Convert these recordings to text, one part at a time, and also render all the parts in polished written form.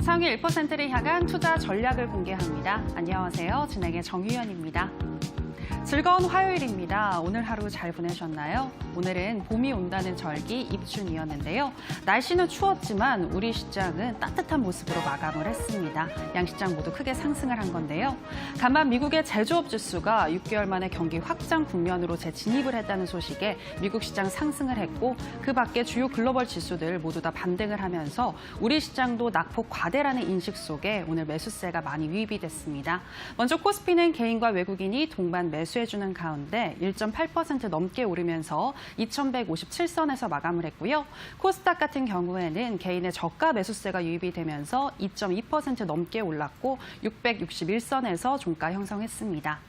상위 1%를 향한 투자 전략을 공개합니다. 안녕하세요. 진행의 정유연입니다. 즐거운 화요일입니다. 오늘 하루 잘 보내셨나요? 오늘은 봄이 온다는 절기 입춘이었는데요. 날씨는 추웠지만 우리 시장은 따뜻한 모습으로 마감을 했습니다. 양 시장 모두 크게 상승을 한 건데요. 간만 미국의 제조업 지수가 6개월 만에 경기 확장 국면으로 재진입을 했다는 소식에 미국 시장 상승을 했고 그 밖에 주요 글로벌 지수들 모두 다 반등을 하면서 우리 시장도 낙폭 과대라는 인식 속에 오늘 매수세가 많이 유입이 됐습니다. 먼저 코스피는 개인과 외국인이 동반 매수해주는 가운데 1.8% 넘게 오르면서 2,157선에서 마감을 했고요. 코스닥 같은 경우에는 개인의 저가 매수세가 유입이 되면서 2.2% 넘게 올랐고 661선에서 종가 형성했습니다.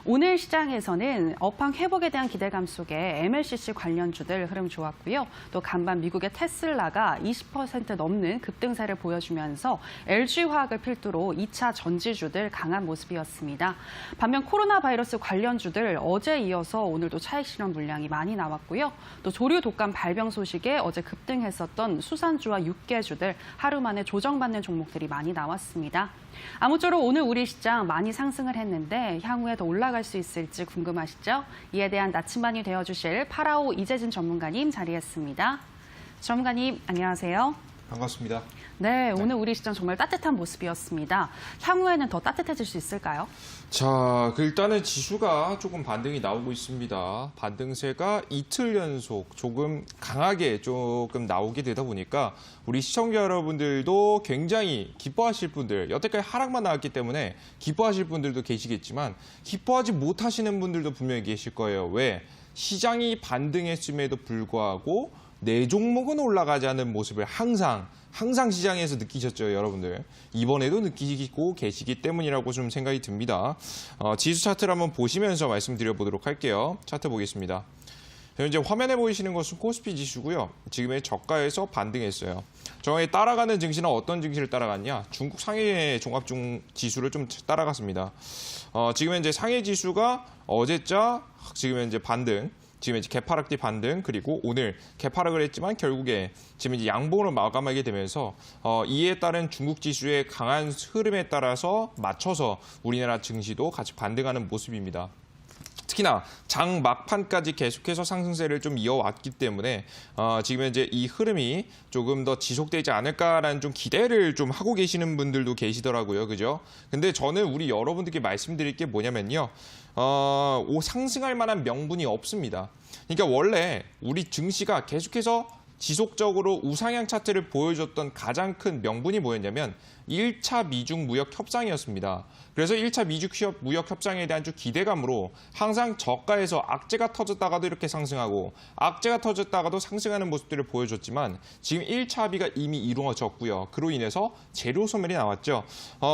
오늘 시장에서는 업황 회복에 대한 기대감 속에 MLCC 관련주들 흐름 좋았고요. 또 간밤 미국의 테슬라가 20% 넘는 급등세를 보여주면서 LG화학을 필두로 2차 전지주들 강한 모습이었습니다. 반면 코로나 바이러스 관련주들 어제 이어서 오늘도 차익 실현 물량이 많이 나왔고요. 또 조류 독감 발병 소식에 어제 급등했었던 수산주와 육개주들 하루 만에 조정받는 종목들이 많이 나왔습니다. 아무쪼록 오늘 우리 시장 많이 상승을 했는데 향후에 더 올라갈 수 있을지 궁금하시죠? 이에 대한 나침반이 되어주실 파라오 이재진 전문가님 자리했습니다. 전문가님 안녕하세요. 반갑습니다. 네, 오늘 우리 시장 정말 따뜻한 모습이었습니다. 향후에는 더 따뜻해질 수 있을까요? 자, 일단은 지수가 조금 반등이 나오고 있습니다. 반등세가 이틀 연속 조금 강하게 조금 나오게 되다 보니까 우리 시청자 여러분들도 굉장히 기뻐하실 분들, 여태까지 하락만 나왔기 때문에 기뻐하실 분들도 계시겠지만 기뻐하지 못하시는 분들도 분명히 계실 거예요. 왜? 시장이 반등했음에도 불구하고 내 종목은 올라가지 않는 모습을 항상 시장에서 느끼셨죠, 여러분들. 이번에도 느끼고 계시기 때문이라고 좀 생각이 듭니다. 지수 차트를 한번 보시면서 말씀드려보도록 할게요. 차트 보겠습니다. 현재 화면에 보이시는 것은 코스피 지수고요. 지금의 저가에서 반등했어요. 저에 따라가는 증시는 어떤 증시를 따라갔냐? 중국 상해 종합중 지수를 좀 따라갔습니다. 지금 현재 상해 지수가 어제자 지금 현재 반등. 지금 이제 개파락 뒤 반등 그리고 오늘 개파락을 했지만 결국에 지금 이제 양봉으로 마감하게 되면서 이에 따른 중국 지수의 강한 흐름에 따라서 맞춰서 우리나라 증시도 같이 반등하는 모습입니다. 특히나 장 막판까지 계속해서 상승세를 좀 이어왔기 때문에 지금 현재 이 흐름이 조금 더 지속되지 않을까라는 좀 기대를 좀 하고 계시는 분들도 계시더라고요, 그죠? 근데 저는 우리 여러분들께 말씀드릴 게 뭐냐면요, 상승할 만한 명분이 없습니다. 그러니까 원래 우리 증시가 계속해서 지속적으로 우상향 차트를 보여줬던 가장 큰 명분이 뭐였냐면 1차 미중 무역 협상이었습니다. 그래서 1차 미중 무역 협상에 대한 좀 기대감으로 항상 저가에서 악재가 터졌다가도 이렇게 상승하고 악재가 터졌다가도 상승하는 모습들을 보여줬지만 지금 1차 합의가 이미 이루어졌고요. 그로 인해서 재료 소멸이 나왔죠.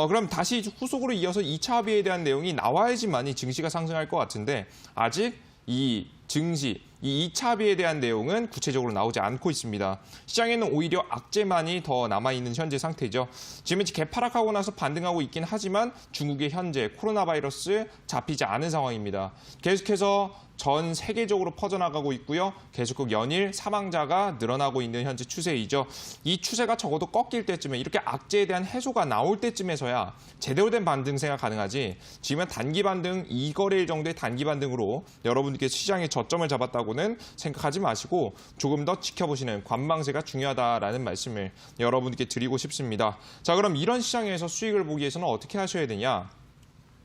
그럼 다시 후속으로 이어서 2차 합의에 대한 내용이 나와야지만이 증시가 상승할 것 같은데 아직 이 증시, 이 2차 합의에 대한 내용은 구체적으로 나오지 않고 있습니다. 시장에는 오히려 악재만이 더 남아있는 현재 상태죠. 지금 이제 개파락하고 나서 반등하고 있긴 하지만 중국의 현재 코로나 바이러스 잡히지 않은 상황입니다. 계속해서 전 세계적으로 퍼져나가고 있고요. 계속 연일 사망자가 늘어나고 있는 현재 추세이죠. 이 추세가 적어도 꺾일 때쯤에 이렇게 악재에 대한 해소가 나올 때쯤에서야 제대로 된 반등세가 가능하지 지금은 단기 반등 2거래일 정도의 단기 반등으로 여러분들께서 시장에 저점을 잡았다고는 생각하지 마시고 조금 더 지켜보시는 관망세가 중요하다라는 말씀을 여러분께 드리고 싶습니다. 자, 그럼 이런 시장에서 수익을 보기 위해서는 어떻게 하셔야 되냐?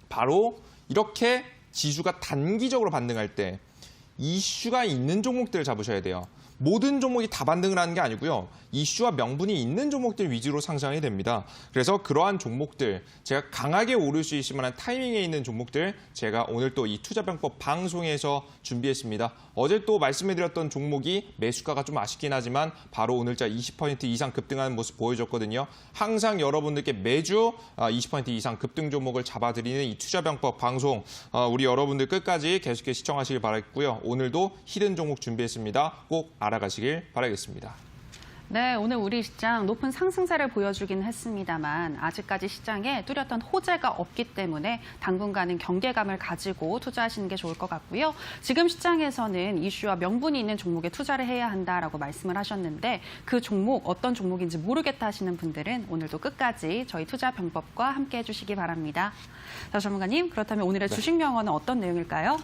바로 이렇게 지수가 단기적으로 반등할 때 이슈가 있는 종목들을 잡으셔야 돼요. 모든 종목이 다 반등을 하는 게 아니고요. 이슈와 명분이 있는 종목들 위주로 상승이 됩니다. 그래서 그러한 종목들, 제가 강하게 오를 수 있을 만한 타이밍에 있는 종목들 제가 오늘 또 이 투자병법 방송에서 준비했습니다. 어제 또 말씀해드렸던 종목이 매수가가 좀 아쉽긴 하지만 바로 오늘자 20% 이상 급등하는 모습 보여줬거든요. 항상 여러분들께 매주 20% 이상 급등 종목을 잡아드리는 이 투자병법 방송 우리 여러분들 끝까지 계속해서 시청하시길 바라겠고요. 오늘도 히든 종목 준비했습니다. 꼭 알아가시길 바라겠습니다. 네, 오늘 우리 시장 높은 상승세를 보여주긴 했습니다만 아직까지 시장에 뚜렷한 호재가 없기 때문에 당분간은 경계감을 가지고 투자하시는 게 좋을 것 같고요. 지금 시장에서는 이슈와 명분이 있는 종목에 투자를 해야 한다라고 말씀을 하셨는데 그 종목 어떤 종목인지 모르겠다 하시는 분들은 오늘도 끝까지 저희 투자 병법과 함께 해주시기 바랍니다. 자, 전문가님, 그렇다면 오늘의 주식 명언은 어떤 내용일까요?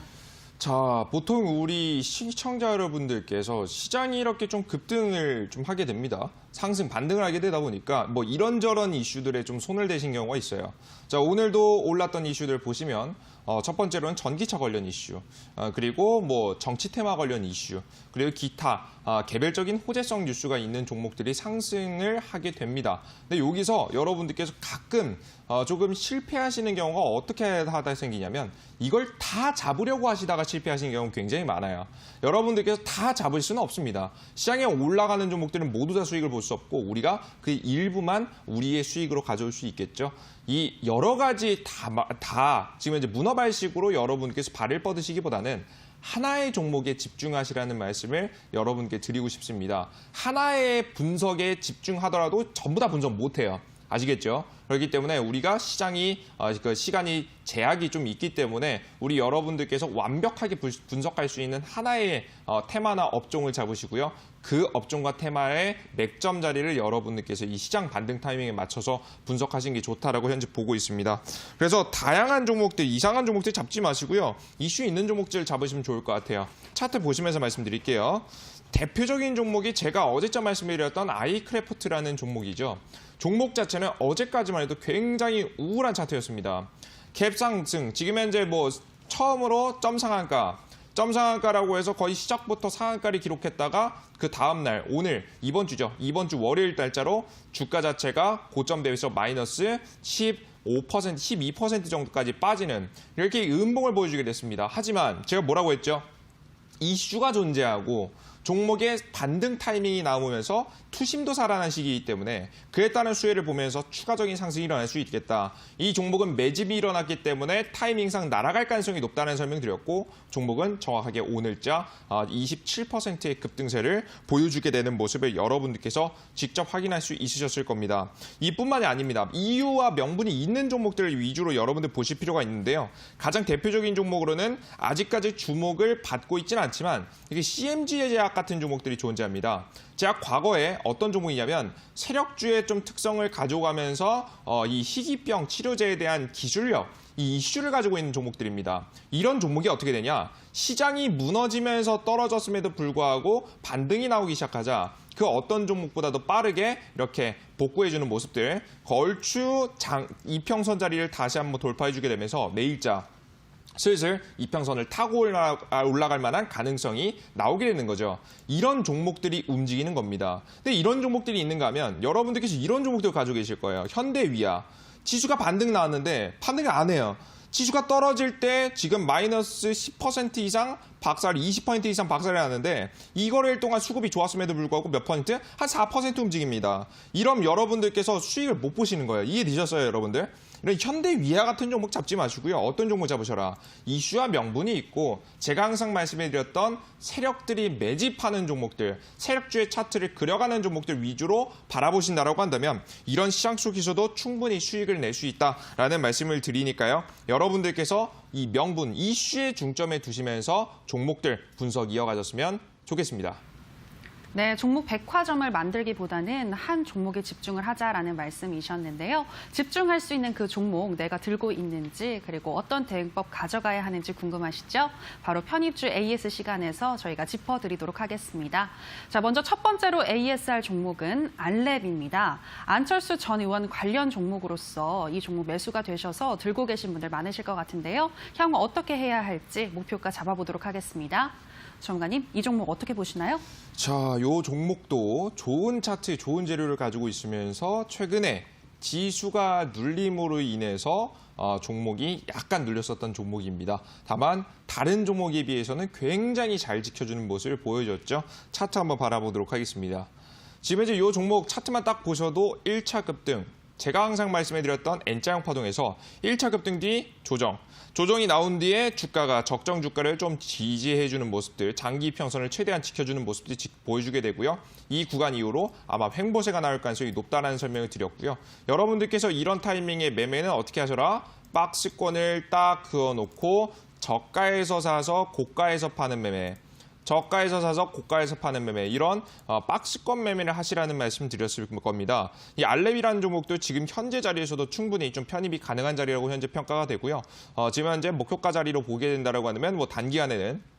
자, 보통 우리 시청자 여러분들께서 시장이 이렇게 좀 급등을 좀 하게 됩니다. 상승 반등을 하게 되다 보니까 뭐 이런저런 이슈들에 좀 손을 대신 경우가 있어요. 자, 오늘도 올랐던 이슈들 보시면 첫 번째로는 전기차 관련 이슈, 그리고 뭐 정치 테마 관련 이슈, 그리고 기타 개별적인 호재성 뉴스가 있는 종목들이 상승을 하게 됩니다. 근데 여기서 여러분들께서 가끔 조금 실패하시는 경우가 어떻게 하다 생기냐면 이걸 다 잡으려고 하시다가 실패하시는 경우가 굉장히 많아요. 여러분들께서 다 잡을 수는 없습니다. 시장에 올라가는 종목들은 모두 다 수익을 볼 수 없고 우리가 그 일부만 우리의 수익으로 가져올 수 있겠죠. 이 여러 가지 다 지금 이제 문어발식으로 여러분께서 발을 뻗으시기보다는 하나의 종목에 집중하시라는 말씀을 여러분께 드리고 싶습니다. 하나의 분석에 집중하더라도 전부 다 분석 못해요. 아시겠죠? 그렇기 때문에 우리가 시장이 시간이 제약이 좀 있기 때문에 우리 여러분들께서 완벽하게 분석할 수 있는 하나의 테마나 업종을 잡으시고요. 그 업종과 테마의 맥점 자리를 여러분들께서 이 시장 반등 타이밍에 맞춰서 분석하시는 게 좋다라고 현재 보고 있습니다. 그래서 다양한 종목들, 이상한 종목들 잡지 마시고요. 이슈 있는 종목들 잡으시면 좋을 것 같아요. 차트 보시면서 말씀드릴게요. 대표적인 종목이 제가 어제쯤 말씀드렸던 아이크래프트라는 종목이죠. 종목 자체는 어제까지만 해도 굉장히 우울한 차트였습니다. 갭 상승, 지금 현재 뭐 처음으로 점상한가라고 해서 거의 시작부터 상한가를 기록했다가 그 다음날 오늘 이번 주죠. 이번 주 월요일 달자로 주가 자체가 고점 대비해서 마이너스 15%, 12% 정도까지 빠지는 이렇게 음봉을 보여주게 됐습니다. 하지만 제가 뭐라고 했죠? 이슈가 존재하고 종목의 반등 타이밍이 나오면서 투심도 살아난 시기이기 때문에 그에 따른 수혜를 보면서 추가적인 상승이 일어날 수 있겠다. 이 종목은 매집이 일어났기 때문에 타이밍상 날아갈 가능성이 높다는 설명 드렸고 종목은 정확하게 오늘자 27%의 급등세를 보여주게 되는 모습을 여러분들께서 직접 확인할 수 있으셨을 겁니다. 이뿐만이 아닙니다. 이유와 명분이 있는 종목들을 위주로 여러분들 보실 필요가 있는데요. 가장 대표적인 종목으로는 아직까지 주목을 받고 있지는 않지만 이게 CMG 제약 같은 종목들이 존재합니다. 제가 과거에 어떤 종목이냐면 세력주의 좀 특성을 가져가면서 이 희귀병 치료제에 대한 기술력, 이 이슈를 가지고 있는 종목들입니다. 이런 종목이 어떻게 되냐? 시장이 무너지면서 떨어졌음에도 불구하고 반등이 나오기 시작하자 그 어떤 종목보다도 빠르게 이렇게 복구해주는 모습들, 걸추 이평선 자리를 다시 한번 돌파해주게 되면서 내일자 슬슬 이평선을 타고 올라갈 만한 가능성이 나오게 되는 거죠. 이런 종목들이 움직이는 겁니다. 근데 이런 종목들이 있는가 하면 여러분들께서 이런 종목들 가지고 계실 거예요. 현대위아. 지수가 반등 나왔는데 반등을 안 해요. 지수가 떨어질 때 지금 마이너스 10% 이상 박살, 20% 이상 박살이 나는데 이거를 동안 수급이 좋았음에도 불구하고 몇 퍼센트? 한 4% 움직입니다. 이러면 여러분들께서 수익을 못 보시는 거예요. 이해되셨어요, 여러분들? 이런 현대위아 같은 종목 잡지 마시고요. 어떤 종목 잡으셔라. 이슈와 명분이 있고 제가 항상 말씀해드렸던 세력들이 매집하는 종목들, 세력주의 차트를 그려가는 종목들 위주로 바라보신다라고 한다면 이런 시장 속에서도 충분히 수익을 낼 수 있다라는 말씀을 드리니까요. 여러분들께서 이 명분, 이슈에 중점에 두시면서 종목들 분석 이어가셨으면 좋겠습니다. 네, 종목 백화점을 만들기보다는 한 종목에 집중을 하자라는 말씀이셨는데요. 집중할 수 있는 그 종목 내가 들고 있는지 그리고 어떤 대응법 가져가야 하는지 궁금하시죠? 바로 편입주 AS 시간에서 저희가 짚어드리도록 하겠습니다. 자, 먼저 첫 번째로 ASR 종목은 알랩입니다. 안철수 전 의원 관련 종목으로서 이 종목 매수가 되셔서 들고 계신 분들 많으실 것 같은데요. 향후 어떻게 해야 할지 목표가 잡아보도록 하겠습니다. 전문가님, 이 종목 어떻게 보시나요? 자, 요 종목도 좋은 차트, 좋은 재료를 가지고 있으면서 최근에 지수가 눌림으로 인해서 종목이 약간 눌렸었던 종목입니다. 다만 다른 종목에 비해서는 굉장히 잘 지켜주는 모습을 보여줬죠. 차트 한번 바라보도록 하겠습니다. 지금 이제 이 종목 차트만 딱 보셔도 1차 급등, 제가 항상 말씀해드렸던 N자형 파동에서 1차 급등 뒤 조정이 나온 뒤에 주가가 적정 주가를 좀 지지해주는 모습들, 장기 이평선을 최대한 지켜주는 모습들이 보여주게 되고요. 이 구간 이후로 아마 횡보세가 나올 가능성이 높다는 설명을 드렸고요. 여러분들께서 이런 타이밍에 매매는 어떻게 하셔라? 박스권을 딱 그어놓고 저가에서 사서 고가에서 파는 매매, 저가에서 사서 고가에서 파는 매매, 이런 박스권 매매를 하시라는 말씀 드렸을 겁니다. 이 알렙이라는 종목도 지금 현재 자리에서도 충분히 좀 편입이 가능한 자리라고 현재 평가가 되고요. 지금 현재 목표가 자리로 보게 된다고 하면 단기간에는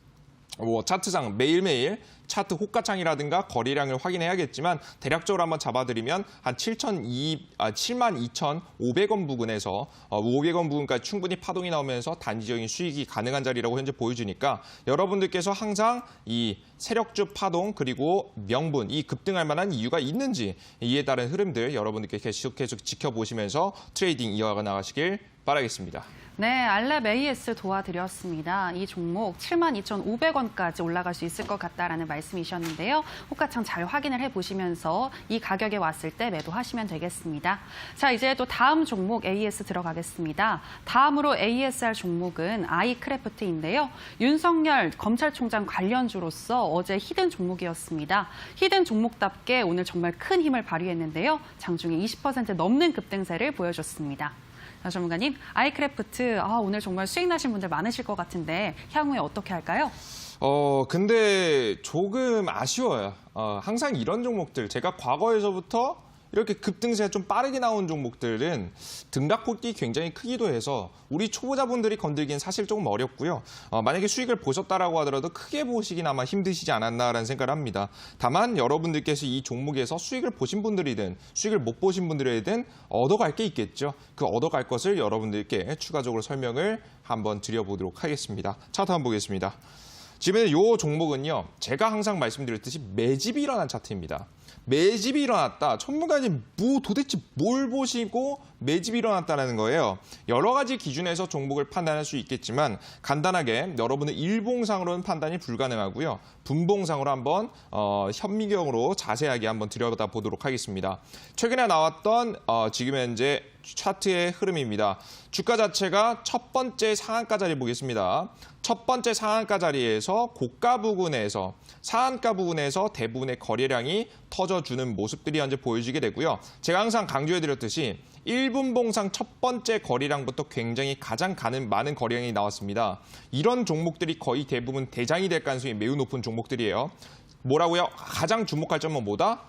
차트상 매일매일 차트 호가창이라든가 거래량을 확인해야겠지만 대략적으로 한번 잡아드리면 한 72,500원 부근에서 500원 부근까지 충분히 파동이 나오면서 단기적인 수익이 가능한 자리라고 현재 보여주니까 여러분들께서 항상 이 세력주 파동 그리고 명분, 이 급등할 만한 이유가 있는지 이에 따른 흐름들 여러분들께 계속 지켜보시면서 트레이딩 이어가 나가시길 바라겠습니다. 네, 알렙 AS 도와드렸습니다. 이 종목 72,500원까지 올라갈 수 있을 것 같다라는 말씀이셨는데요. 호가창 잘 확인을 해보시면서 이 가격에 왔을 때 매도하시면 되겠습니다. 자, 이제 또 다음 종목 AS 들어가겠습니다. 다음으로 ASR 종목은 아이크래프트인데요. 윤석열 검찰총장 관련주로서 어제 히든 종목이었습니다. 히든 종목답게 오늘 정말 큰 힘을 발휘했는데요. 장중에 20% 넘는 급등세를 보여줬습니다. 전문가님, 아이크래프트 오늘 정말 수익 나신 분들 많으실 것 같은데 향후에 어떻게 할까요? 근데 조금 아쉬워요. 항상 이런 종목들 제가 과거에서부터 이렇게 급등세가 좀 빠르게 나온 종목들은 등락폭이 굉장히 크기도 해서 우리 초보자분들이 건들기는 사실 조금 어렵고요. 만약에 수익을 보셨다라고 하더라도 크게 보시긴 아마 힘드시지 않았나라는 생각을 합니다. 다만 여러분들께서 이 종목에서 수익을 보신 분들이든 수익을 못 보신 분들이든 얻어갈 게 있겠죠. 그 얻어갈 것을 여러분들께 추가적으로 설명을 한번 드려보도록 하겠습니다. 차트 한번 보겠습니다. 지금 이 종목은요, 제가 항상 말씀드렸듯이 매집이 일어난 차트입니다. 매집이 일어났다. 전문가님 도대체 뭘 보시고 매집이 일어났다는 거예요. 여러 가지 기준에서 종목을 판단할 수 있겠지만 간단하게 여러분은 일봉상으로는 판단이 불가능하고요. 분봉상으로 한번 현미경으로 자세하게 한번 들여다보도록 하겠습니다. 최근에 나왔던 지금 현재 차트의 흐름입니다. 주가 자체가 첫 번째 상한가 자리 보겠습니다. 첫 번째 상한가 자리에서 고가 부근에서 상한가 부근에서 대부분의 거래량이 터져주는 모습들이 현재 보여지게 되고요. 제가 항상 강조해드렸듯이 1분봉상 첫 번째 거래량부터 굉장히 가장 많은 거래량이 나왔습니다. 이런 종목들이 거의 대부분 대장이 될 가능성이 매우 높은 종목들이에요. 뭐라고요? 가장 주목할 점은 뭐다?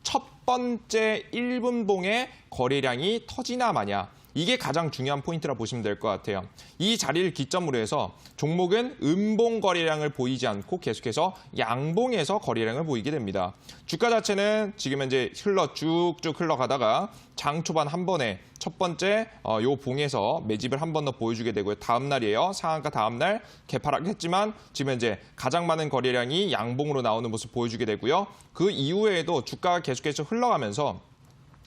첫 번째 1분봉의 거래량이 터지나 마냐. 이게 가장 중요한 포인트라 보시면 될 것 같아요. 이 자리를 기점으로 해서 종목은 음봉 거래량을 보이지 않고 계속해서 양봉에서 거래량을 보이게 됩니다. 주가 자체는 지금 현재 쭉쭉 흘러가다가 장 초반 한 번에 첫 번째 요 봉에서 매집을 한 번 더 보여주게 되고요. 다음 날이에요. 상한가 다음 날 개파락했지만 지금 현재 가장 많은 거래량이 양봉으로 나오는 모습 보여주게 되고요. 그 이후에도 주가가 계속해서 흘러가면서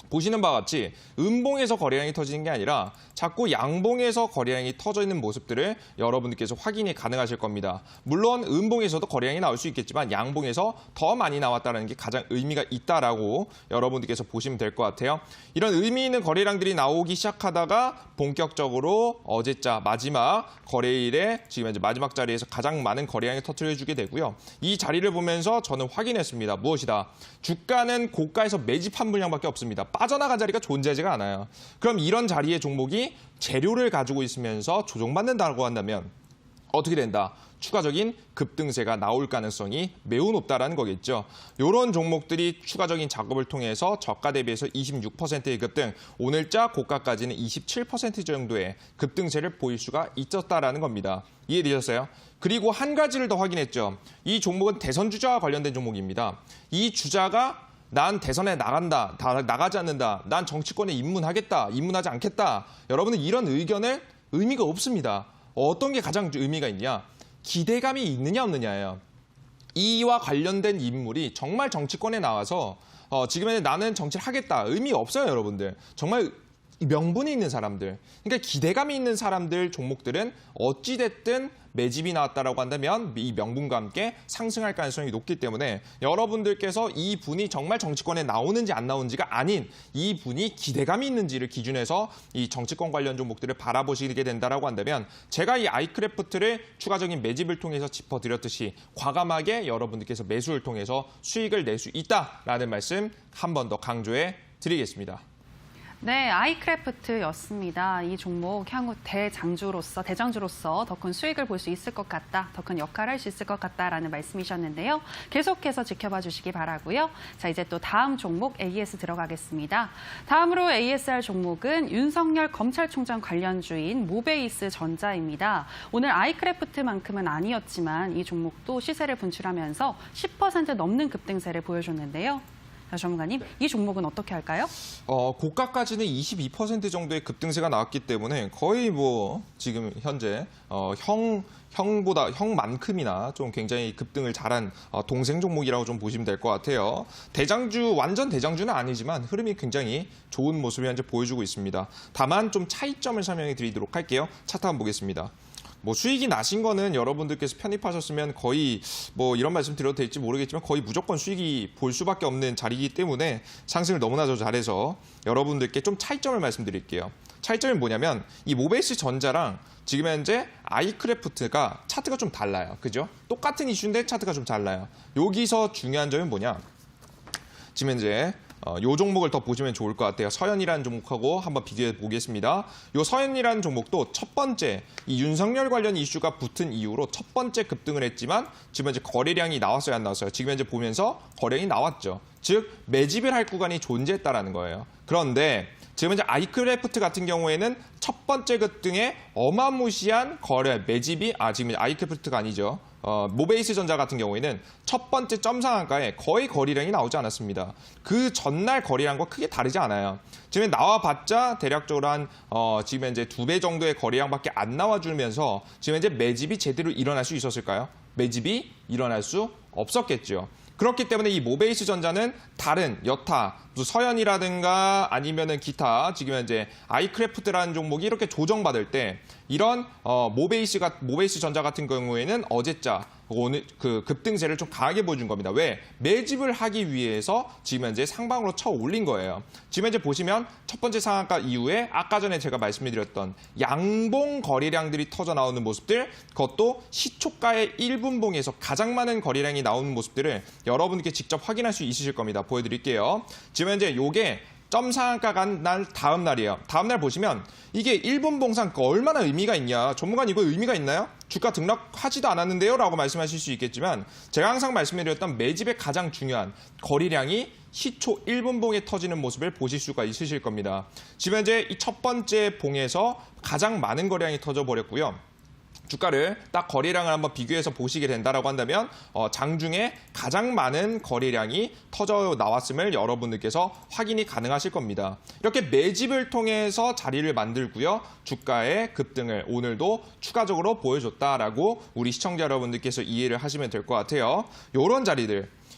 보시는 바와 같이 음봉에서 거래량이 터지는 게 아니라 자꾸 양봉에서 거래량이 터져 있는 모습들을 여러분들께서 확인이 가능하실 겁니다. 물론 음봉에서도 거래량이 나올 수 있겠지만 양봉에서 더 많이 나왔다는 게 가장 의미가 있다라고 여러분들께서 보시면 될 것 같아요. 이런 의미 있는 거래량들이 나오기 시작하다가 본격적으로 어제자 마지막 거래일에 지금 현재 마지막 자리에서 가장 많은 거래량이 터뜨려주게 되고요. 이 자리를 보면서 저는 확인했습니다. 무엇이다? 주가는 고가에서 매집한 물량밖에 없습니다. 빠져나간 자리가 존재하지가 않아요. 그럼 이런 자리의 종목이 재료를 가지고 있으면서 조정받는다고 한다면 어떻게 된다? 추가적인 급등세가 나올 가능성이 매우 높다는 거겠죠. 이런 종목들이 추가적인 작업을 통해서 저가 대비해서 26%의 급등, 오늘자 고가까지는 27% 정도의 급등세를 보일 수가 있었다라는 겁니다. 이해되셨어요? 그리고 한 가지를 더 확인했죠. 이 종목은 대선 주자와 관련된 종목입니다. 이 주자가 난 대선에 나간다, 나가지 않는다, 난 정치권에 입문하겠다, 입문하지 않겠다. 여러분은 이런 의견을 의미가 없습니다. 어떤 게 가장 의미가 있냐? 기대감이 있느냐 없느냐예요. 이와 관련된 인물이 정말 정치권에 나와서 지금은 나는 정치를 하겠다. 의미 없어요, 여러분들. 정말 명분이 있는 사람들, 그러니까 기대감이 있는 사람들 종목들은 어찌됐든 매집이 나왔다라고 한다면 이 명분과 함께 상승할 가능성이 높기 때문에 여러분들께서 이 분이 정말 정치권에 나오는지 안 나오는지가 아닌 이 분이 기대감이 있는지를 기준해서 이 정치권 관련 종목들을 바라보시게 된다라고 한다면 제가 이 아이크래프트를 추가적인 매집을 통해서 짚어드렸듯이 과감하게 여러분들께서 매수를 통해서 수익을 낼 수 있다라는 말씀 한 번 더 강조해 드리겠습니다. 네, 아이크래프트였습니다. 이 종목 향후 대장주로서 더 큰 수익을 볼 수 있을 것 같다, 더 큰 역할을 할 수 있을 것 같다라는 말씀이셨는데요. 계속해서 지켜봐 주시기 바라고요. 자, 이제 또 다음 종목 AS 들어가겠습니다. 다음으로 ASR 종목은 윤석열 검찰총장 관련주인 모베이스 전자입니다. 오늘 아이크래프트만큼은 아니었지만 이 종목도 시세를 분출하면서 10% 넘는 급등세를 보여줬는데요. 전문가님, 이 종목은 어떻게 할까요? 고가까지는 22% 정도의 급등세가 나왔기 때문에 거의 뭐 지금 현재 형만큼이나 좀 굉장히 급등을 잘한 동생 종목이라고 좀 보시면 될 것 같아요. 완전 대장주는 아니지만 흐름이 굉장히 좋은 모습을 현재 보여주고 있습니다. 다만 좀 차이점을 설명해 드리도록 할게요. 차트 한번 보겠습니다. 뭐 수익이 나신 거는 여러분들께서 편입하셨으면 거의 뭐 이런 말씀 드려도 될지 모르겠지만 거의 무조건 수익이 볼 수밖에 없는 자리이기 때문에 상승을 너무나도 잘해서 여러분들께 좀 차이점을 말씀드릴게요. 차이점이 뭐냐면 이 모베이스 전자랑 지금 현재 아이크래프트가 차트가 좀 달라요. 그죠? 똑같은 이슈인데 차트가 좀 달라요. 여기서 중요한 점은 뭐냐? 지금 현재 요 종목을 더 보시면 좋을 것 같아요. 서현이라는 종목하고 한번 비교해 보겠습니다. 요 서현이라는 종목도 첫 번째 이 윤석열 관련 이슈가 붙은 이후로 첫 번째 급등을 했지만 지금 현재 거래량이 나왔어요, 안 나왔어요? 지금 현재 보면서 거래량이 나왔죠. 즉 매집을 할 구간이 존재했다라는 거예요. 그런데 지금 현재 아이크래프트 같은 경우에는 첫 번째 급등에 어마무시한 매집이 지금 아이크래프트가 아니죠. 모베이스 전자 같은 경우에는 첫 번째 점 상한가에 거의 거래량이 나오지 않았습니다. 그 전날 거래량과 크게 다르지 않아요. 지금 나와봤자 대략적으로 지금 현재 2배 정도의 거래량밖에 안 나와주면서 지금 현재 매집이 제대로 일어날 수 있었을까요? 매집이 일어날 수 없었겠죠. 그렇기 때문에 이 모베이스 전자는 다른 여타 서현이라든가 아니면은 기타 지금 현재 아이크래프트라는 종목이 이렇게 조정받을 때 이런 모베이스 전자 같은 경우에는 어제자 오늘 그 급등세를 좀 강하게 보여준 겁니다. 왜? 매집을 하기 위해서 지금 현재 상방으로 쳐 올린 거예요. 지금 현재 보시면 첫 번째 상한가 이후에 아까 전에 제가 말씀드렸던 양봉 거래량들이 터져 나오는 모습들, 그것도 시초가의 1분봉에서 가장 많은 거래량이 나오는 모습들을 여러분께 직접 확인할 수 있으실 겁니다. 보여드릴게요. 지금 현재 요게 점 상한가 간 날 다음 날이에요. 다음 날 보시면 이게 1분 봉상 얼마나 의미가 있냐. 전문가님 이거 의미가 있나요? 주가 등락하지도 않았는데요? 라고 말씀하실 수 있겠지만 제가 항상 말씀드렸던 매집의 가장 중요한 거래량이 시초 1분 봉에 터지는 모습을 보실 수가 있으실 겁니다. 지금 현재 이 첫 번째 봉에서 가장 많은 거래량이 터져버렸고요. 주가를 딱 거래량을 한번 비교해서 보시게 된다라고 한다면 장중에 가장 많은 거래량이 터져 나왔음을 여러분들께서 확인이 가능하실 겁니다. 이렇게 매집을 통해서 자리를 만들고요. 주가의 급등을 오늘도 추가적으로 보여줬다라고 우리 시청자 여러분들께서 이해를 하시면 될 것 같아요.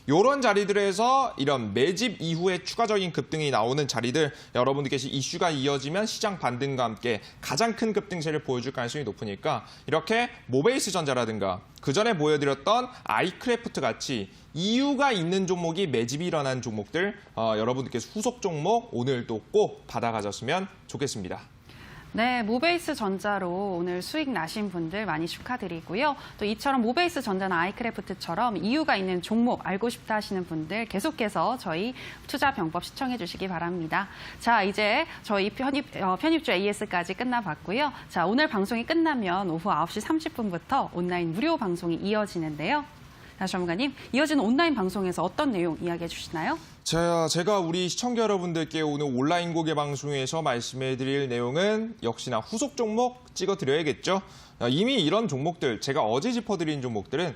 이런 자리들에서 이런 매집 이후에 추가적인 급등이 나오는 자리들 여러분들께서 이슈가 이어지면 시장 반등과 함께 가장 큰 급등세를 보여줄 가능성이 높으니까 이렇게 모베이스 전자라든가 그전에 보여드렸던 아이크래프트 같이 이유가 있는 종목이 매집이 일어난 종목들 여러분들께서 후속 종목 오늘도 꼭 받아가셨으면 좋겠습니다. 네, 모베이스 전자로 오늘 수익 나신 분들 많이 축하드리고요. 또 이처럼 모베이스 전자나 아이크래프트처럼 이유가 있는 종목 알고 싶다 하시는 분들 계속해서 저희 투자 병법 시청해 주시기 바랍니다. 자, 이제 저희 편입주 AS까지 끝나봤고요. 자, 오늘 방송이 끝나면 오후 9시 30분부터 온라인 무료 방송이 이어지는데요. 자, 전문가님, 이어지는 온라인 방송에서 어떤 내용 이야기해 주시나요? 제가 우리 시청자 여러분들께 오늘 온라인 공개 방송에서 말씀해드릴 내용은 역시나 후속 종목 찍어드려야겠죠. 이미 이런 종목들, 제가 어제 짚어드린 종목들은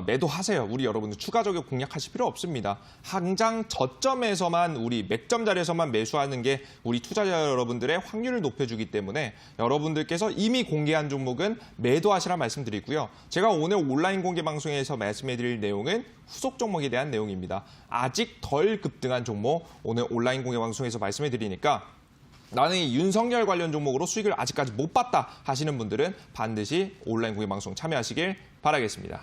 매도하세요. 우리 여러분들 추가적으로 공략하실 필요 없습니다. 항상 저점에서만 우리 맥점 자리에서만 매수하는 게 우리 투자자 여러분들의 확률을 높여주기 때문에 여러분들께서 이미 공개한 종목은 매도하시라 말씀드리고요. 제가 오늘 온라인 공개 방송에서 말씀해드릴 내용은 후속 종목에 대한 내용입니다. 아직 덜 급등한 종목 오늘 온라인 공개 방송에서 말씀해드리니까 나는 이 윤석열 관련 종목으로 수익을 아직까지 못 봤다 하시는 분들은 반드시 온라인 공개방송 참여하시길 바라겠습니다.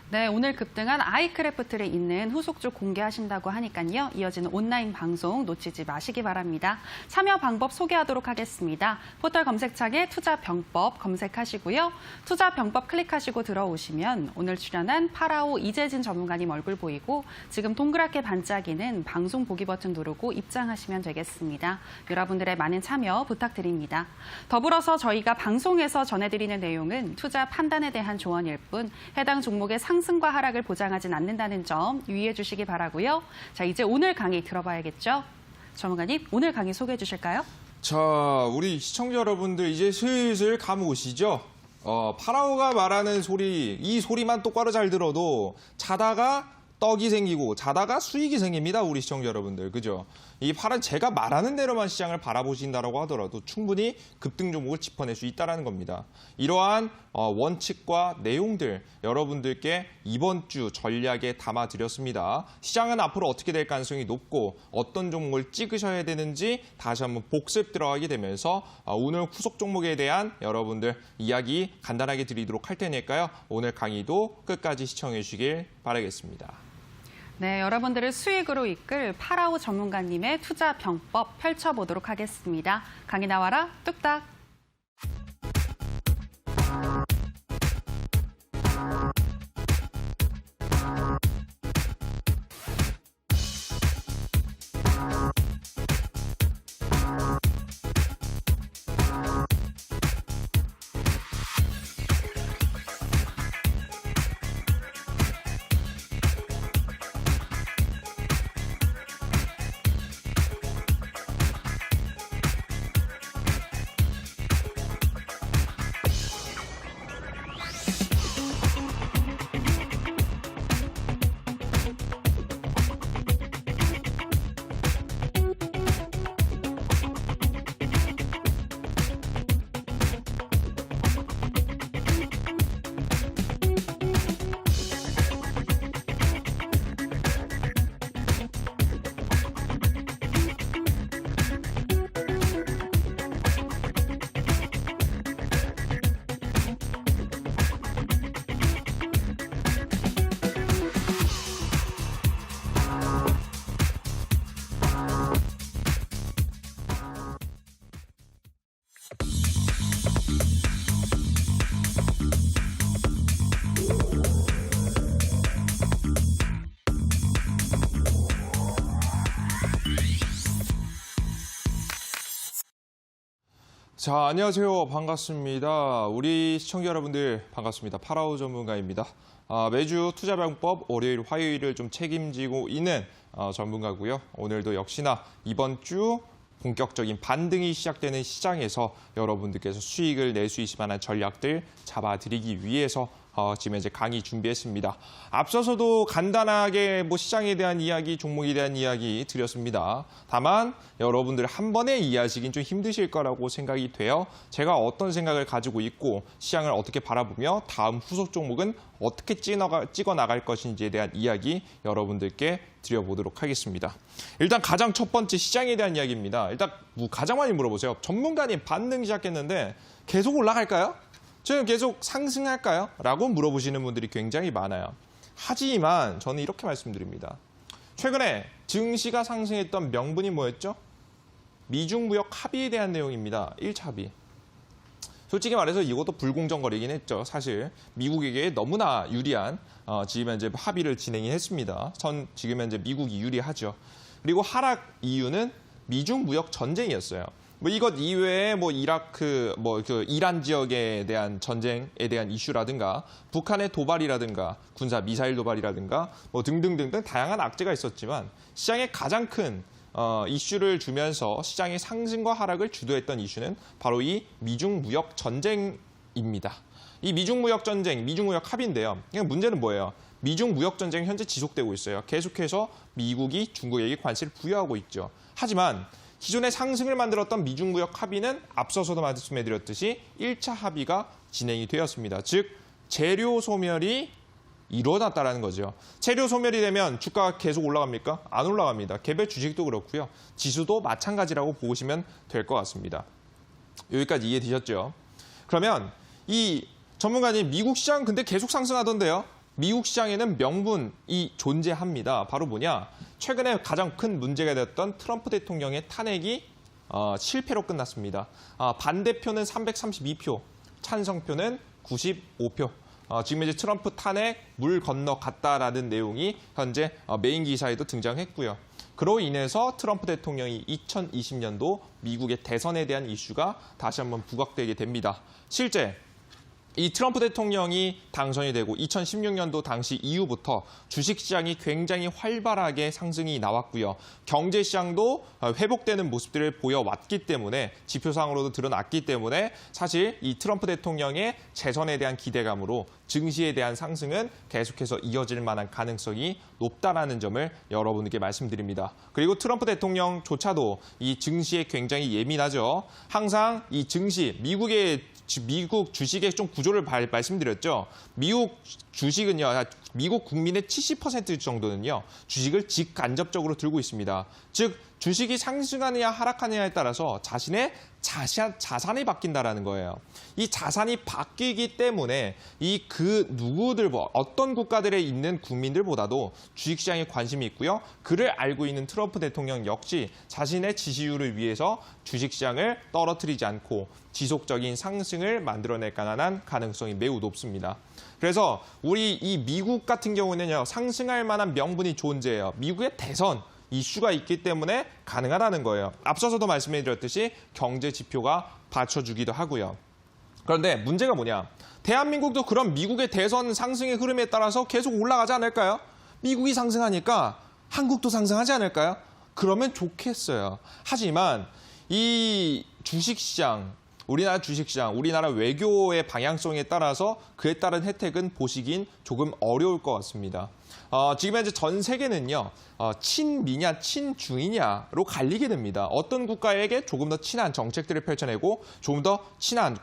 네, 오늘 급등한 아이크래프트를 잇는 후속주 공개하신다고 하니까요. 이어지는 온라인 방송 놓치지 마시기 바랍니다. 참여 방법 소개하도록 하겠습니다. 포털 검색창에 투자병법 검색하시고요. 투자병법 클릭하시고 들어오시면 오늘 출연한 파라오 이재진 전문가님 얼굴 보이고 지금 동그랗게 반짝이는 방송 보기 버튼 누르고 입장하시면 되겠습니다. 여러분들의 많은 참여 부탁드립니다. 더불어서 저희가 방송에서 전해드리는 내용은 투자 판단에 대한 조언일 뿐 해당 종목의 상승과 하락을 보장하진 않는다는 점 유의해 주시기 바라고요. 자, 이제 오늘 강의 들어봐야겠죠? 전문가님, 오늘 강의 소개해 주실까요? 자, 우리 시청자 여러분들 이제 슬슬 감 오시죠? 파라오가 말하는 소리, 이 소리만 똑바로 잘 들어도 자다가 떡이 생기고 자다가 수익이 생깁니다. 우리 시청자 여러분들. 그죠? 이 파란 제가 말하는 대로만 시장을 바라보신다라고 하더라도 충분히 급등 종목을 짚어낼 수 있다는 겁니다. 이러한 원칙과 내용들 여러분들께 이번 주 전략에 담아드렸습니다. 시장은 앞으로 어떻게 될 가능성이 높고 어떤 종목을 찍으셔야 되는지 다시 한번 복습 들어가게 되면서 오늘 후속 종목에 대한 여러분들 이야기 간단하게 드리도록 할 테니까요. 오늘 강의도 끝까지 시청해 주시길 바라겠습니다. 네, 여러분들을 수익으로 이끌 파라오 전문가님의 투자 병법 펼쳐보도록 하겠습니다. 강의 나와라, 뚝딱. 자, 안녕하세요. 반갑습니다. 우리 시청자 여러분들 반갑습니다. 파라오 전문가입니다. 매주 투자병법 월요일, 화요일을 좀 책임지고 있는 전문가고요. 오늘도 역시나 이번 주 본격적인 반등이 시작되는 시장에서 여러분들께서 수익을 낼 수 있을 만한 전략들 잡아드리기 위해서 지금 이제 강의 준비했습니다. 앞서서도 간단하게 시장에 대한 이야기, 종목에 대한 이야기 드렸습니다. 다만 여러분들 한 번에 이해하시긴 좀 힘드실 거라고 생각이 돼요. 제가 어떤 생각을 가지고 있고 시장을 어떻게 바라보며 다음 후속 종목은 어떻게 찍어 나갈 것인지에 대한 이야기 여러분들께 드려보도록 하겠습니다. 일단 가장 첫 번째 시장에 대한 이야기입니다. 일단 가장 많이 물어보세요. 전문가님 반등 시작했는데 계속 올라갈까요? 저는 계속 상승할까요? 라고 물어보시는 분들이 굉장히 많아요. 하지만 저는 이렇게 말씀드립니다. 최근에 증시가 상승했던 명분이 뭐였죠? 미중무역 합의에 대한 내용입니다. 1차 합의. 솔직히 말해서 이것도 불공정거리긴 했죠. 사실 미국에게 너무나 유리한 지금 현재 합의를 진행했습니다. 지금 현재 미국이 유리하죠. 그리고 하락 이유는 미중무역 전쟁이었어요. 이것 이외에 이라크, 이란 지역에 대한 전쟁에 대한 이슈라든가 북한의 도발이라든가 군사 미사일 도발이라든가 등등등등 다양한 악재가 있었지만 시장에 가장 큰 이슈를 주면서 시장의 상승과 하락을 주도했던 이슈는 바로 이 미중무역 전쟁입니다. 이 미중무역 전쟁, 미중무역 합의인데요. 문제는 뭐예요? 미중무역 전쟁이 현재 지속되고 있어요. 계속해서 미국이 중국에게 관세를 부여하고 있죠. 하지만 기존의 상승을 만들었던 미중무역 합의는 앞서서도 말씀해드렸듯이 1차 합의가 진행이 되었습니다. 즉 재료 소멸이 이루어졌다는 거죠. 재료 소멸이 되면 주가가 계속 올라갑니까? 안 올라갑니다. 개별 주식도 그렇고요. 지수도 마찬가지라고 보시면 될 것 같습니다. 여기까지 이해되셨죠? 그러면 이 전문가님 미국 시장 근데 계속 상승하던데요. 미국 시장에는 명분이 존재합니다. 바로 뭐냐? 최근에 가장 큰 문제가 됐던 트럼프 대통령의 탄핵이 실패로 끝났습니다. 반대표는 332표, 찬성표는 95표. 지금 이제 트럼프 탄핵 물 건너갔다라는 내용이 현재 메인 기사에도 등장했고요. 그로 인해서 트럼프 대통령이 2020년도 미국의 대선에 대한 이슈가 다시 한번 부각되게 됩니다. 실제 이 트럼프 대통령이 당선이 되고 2016년도 당시 이후부터 주식시장이 굉장히 활발하게 상승이 나왔고요. 경제시장도 회복되는 모습들을 보여왔기 때문에 지표상으로도 드러났기 때문에 사실 이 트럼프 대통령의 재선에 대한 기대감으로 증시에 대한 상승은 계속해서 이어질 만한 가능성이 높다라는 점을 여러분께 말씀드립니다. 그리고 트럼프 대통령조차도 이 증시에 굉장히 예민하죠. 항상 이 증시, 미국 주식의 좀 구조를 말씀드렸죠. 미국 주식은요, 미국 국민의 70% 정도는요, 주식을 직간접적으로 들고 있습니다. 즉, 주식이 상승하느냐 하락하느냐에 따라서 자신의 자산이 바뀐다라는 거예요. 이 자산이 바뀌기 때문에 누구들 어떤 국가들에 있는 국민들보다도 주식시장에 관심이 있고요. 그를 알고 있는 트럼프 대통령 역시 자신의 지지율을 위해서 주식시장을 떨어뜨리지 않고 지속적인 상승을 만들어낼 가능성이 매우 높습니다. 그래서 우리 이 미국 같은 경우는요, 상승할 만한 명분이 존재해요. 미국의 대선 이슈가 있기 때문에 가능하다는 거예요. 앞서서도 말씀드렸듯이 경제 지표가 받쳐주기도 하고요. 그런데 문제가 뭐냐? 대한민국도 그럼 미국의 대선 상승의 흐름에 따라서 계속 올라가지 않을까요? 미국이 상승하니까 한국도 상승하지 않을까요? 그러면 좋겠어요. 하지만 이 주식시장, 우리나라 주식시장, 우리나라 외교의 방향성에 따라서 그에 따른 혜택은 보시긴 조금 어려울 것 같습니다. 지금 현재 전 세계는요, 친미냐, 친중이냐로 갈리게 됩니다. 어떤 국가에게 조금 더 친한 정책들을 펼쳐내고 조금 더 친한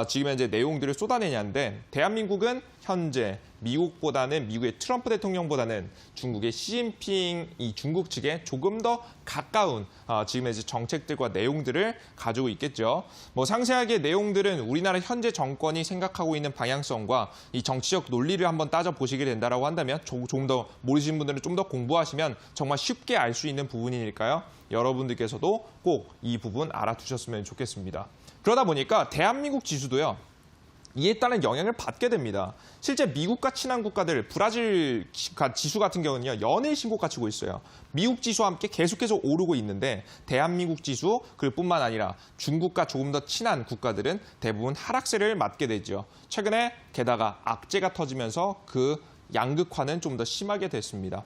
지금 현재 내용들을 쏟아내냐인데 대한민국은 현재 미국의 트럼프 대통령보다는 중국의 시진핑 이 중국 측에 조금 더 가까운 지금 현재 정책들과 내용들을 가지고 있겠죠. 상세하게 내용들은 우리나라 현재 정권이 생각하고 있는 방향성과 이 정치적 논리를 한번 따져보시게 된다라고 한다면 조금 더 모르시는 분들은 좀 더 공부하시면 정말 쉽게 알 수 있는 부분이니까요. 여러분들께서도 꼭 이 부분 알아두셨으면 좋겠습니다. 그러다 보니까 대한민국 지수도요. 이에 따른 영향을 받게 됩니다. 실제 미국과 친한 국가들, 브라질 지수 같은 경우는요, 연일 신고가 치고 있어요. 미국 지수와 함께 계속해서 오르고 있는데 대한민국 지수 그뿐만 아니라 중국과 조금 더 친한 국가들은 대부분 하락세를 맞게 되죠. 최근에 게다가 악재가 터지면서 그 양극화는 좀 더 심하게 됐습니다.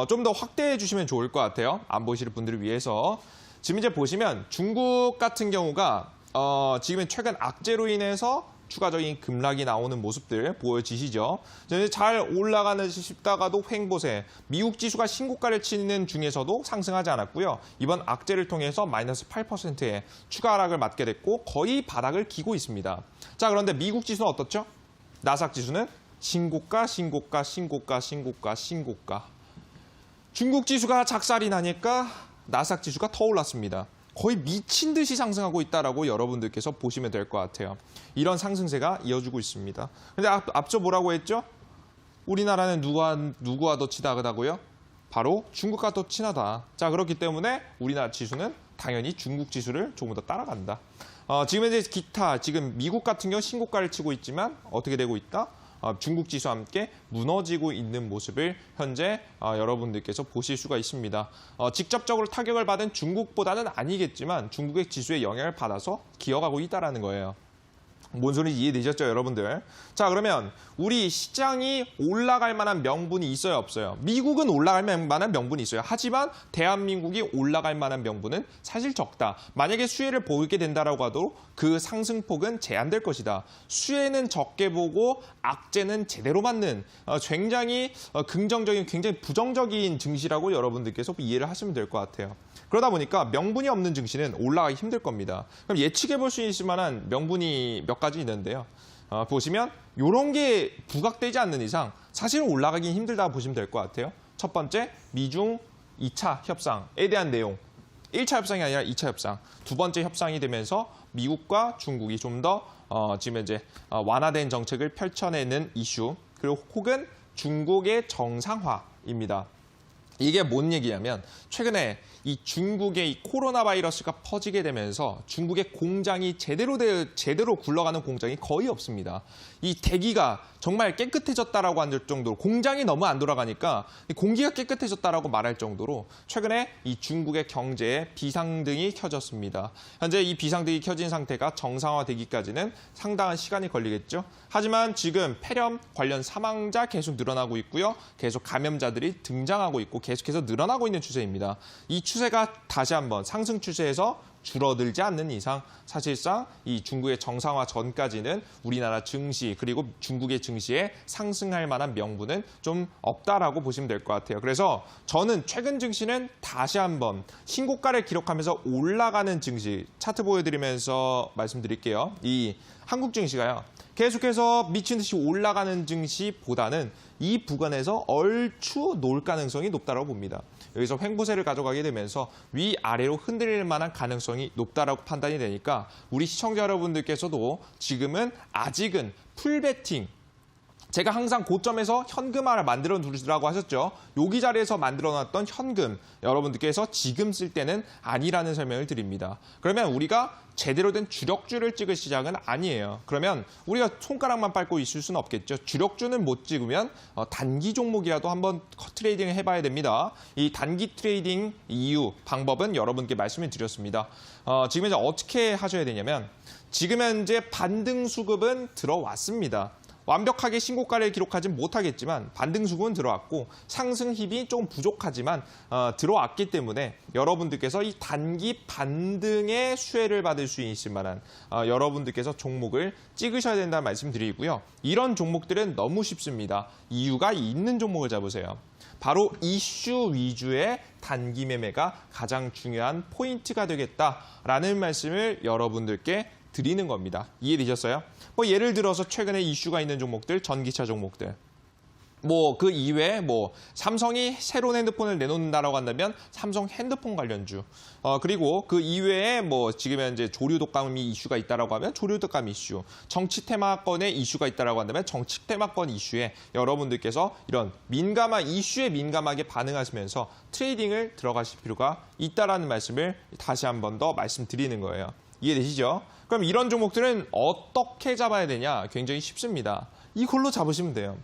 좀 더 확대해 주시면 좋을 것 같아요. 안 보실 분들을 위해서. 지금 이제 보시면 중국 같은 경우가 지금 최근 악재로 인해서 추가적인 급락이 나오는 모습들 보여지시죠. 잘 올라가는 싶다가도 횡보세. 미국 지수가 신고가를 치는 중에서도 상승하지 않았고요. 이번 악재를 통해서 마이너스 8%의 추가 하락을 맞게 됐고 거의 바닥을 기고 있습니다. 자, 그런데 미국 지수는 어떻죠? 나스닥 지수는 신고가, 신고가, 신고가, 신고가, 신고가. 중국 지수가 작살이 나니까 나스닥 지수가 더 올랐습니다. 거의 미친 듯이 상승하고 있다라고 여러분들께서 보시면 될 것 같아요. 이런 상승세가 이어지고 있습니다. 근데 앞서 뭐라고 했죠? 우리나라는 누구와 더 친하다고요? 바로 중국과 더 친하다. 자, 그렇기 때문에 우리나라 지수는 당연히 중국 지수를 조금 더 따라간다. 지금 현재 지금 미국 같은 경우 신고가를 치고 있지만 어떻게 되고 있다? 중국 지수와 함께 무너지고 있는 모습을 현재 여러분들께서 보실 수가 있습니다. 직접적으로 타격을 받은 중국보다는 아니겠지만 중국의 지수에 영향을 받아서 기어가고 있다는 거예요. 뭔 소리인지 이해되셨죠, 여러분들? 자, 그러면 우리 시장이 올라갈 만한 명분이 있어요, 없어요? 미국은 올라갈 만한 명분이 있어요. 하지만 대한민국이 올라갈 만한 명분은 사실 적다. 만약에 수혜를 보이게 된다라고 하도 그 상승폭은 제한될 것이다. 수혜는 적게 보고 악재는 제대로 맞는 굉장히 긍정적인, 굉장히 부정적인 증시라고 여러분들께서 이해를 하시면 될 것 같아요. 그러다 보니까 명분이 없는 증시는 올라가기 힘들 겁니다. 그럼 예측해 볼 수 있을 만한 명분이 몇 가지 있는데요. 보시면 이런 게 부각되지 않는 이상 사실은 올라가긴 힘들다 보시면 될 것 같아요. 첫 번째, 미중 2차 협상에 대한 내용. 1차 협상이 아니라 2차 협상. 두 번째 협상이 되면서 미국과 중국이 좀 더 지금 이제 완화된 정책을 펼쳐내는 이슈. 그리고 혹은 중국의 정상화입니다. 이게 뭔 얘기냐면 최근에 이 중국의 이 코로나 바이러스가 퍼지게 되면서 중국의 공장이 제대로 굴러가는 공장이 거의 없습니다. 이 대기가 정말 깨끗해졌다라고 할 정도로 공장이 너무 안 돌아가니까 공기가 깨끗해졌다라고 말할 정도로 최근에 이 중국의 경제에 비상등이 켜졌습니다. 현재 이 비상등이 켜진 상태가 정상화되기까지는 상당한 시간이 걸리겠죠. 하지만 지금 폐렴 관련 사망자 계속 늘어나고 있고요. 계속 감염자들이 등장하고 있고 계속해서 늘어나고 있는 추세입니다. 이 추세가 다시 한번 상승 추세에서 줄어들지 않는 이상 사실상 이 중국의 정상화 전까지는 우리나라 증시 그리고 중국의 증시에 상승할 만한 명분은 좀 없다라고 보시면 될 것 같아요. 그래서 저는 최근 증시는 다시 한번 신고가를 기록하면서 올라가는 증시 차트 보여드리면서 말씀드릴게요. 이 한국 증시가요. 계속해서 미친 듯이 올라가는 증시보다는 이 구간에서 얼추 놓을 가능성이 높다고 봅니다. 여기서 횡보세를 가져가게 되면서 위아래로 흔들릴 만한 가능성이 높다라고 판단이 되니까 우리 시청자 여러분들께서도 지금은 아직은 풀베팅 제가 항상 고점에서 현금화를 만들어 두라고 하셨죠. 여기 자리에서 만들어놨던 현금 여러분들께서 지금 쓸 때는 아니라는 설명을 드립니다. 그러면 우리가 제대로 된 주력주를 찍을 시장은 아니에요. 그러면 우리가 손가락만 밟고 있을 수는 없겠죠. 주력주는 못 찍으면 단기 종목이라도 한번 트레이딩을 해봐야 됩니다. 이 단기 트레이딩 이유, 방법은 여러분께 말씀을 드렸습니다. 지금 이제 어떻게 하셔야 되냐면 지금 현재 반등 수급은 들어왔습니다. 완벽하게 신고가를 기록하진 못하겠지만 반등 수급은 들어왔고 상승 힘이 조금 부족하지만 들어왔기 때문에 여러분들께서 이 단기 반등의 수혜를 받을 수 있을 만한 여러분들께서 종목을 찍으셔야 된다는 말씀드리고요. 이런 종목들은 너무 쉽습니다. 이유가 있는 종목을 잡으세요. 바로 이슈 위주의 단기 매매가 가장 중요한 포인트가 되겠다라는 말씀을 여러분들께 드리는 겁니다. 이해되셨어요? 뭐 예를 들어서 최근에 이슈가 있는 종목들, 전기차 종목들. 뭐 그 이외에 뭐 삼성이 새로운 핸드폰을 내놓는다라고 한다면 삼성 핸드폰 관련주. 그리고 그 이외에 뭐 지금 현재 조류 독감이 이슈가 있다라고 하면 조류 독감 이슈. 정치 테마권의 이슈가 있다라고 한다면 정치 테마권 이슈에 여러분들께서 이런 민감한 이슈에 민감하게 반응하시면서 트레이딩을 들어가실 필요가 있다라는 말씀을 다시 한 번 더 말씀드리는 거예요. 이해되시죠? 그럼 이런 종목들은 어떻게 잡아야 되냐? 굉장히 쉽습니다. 이걸로 잡으시면 돼요.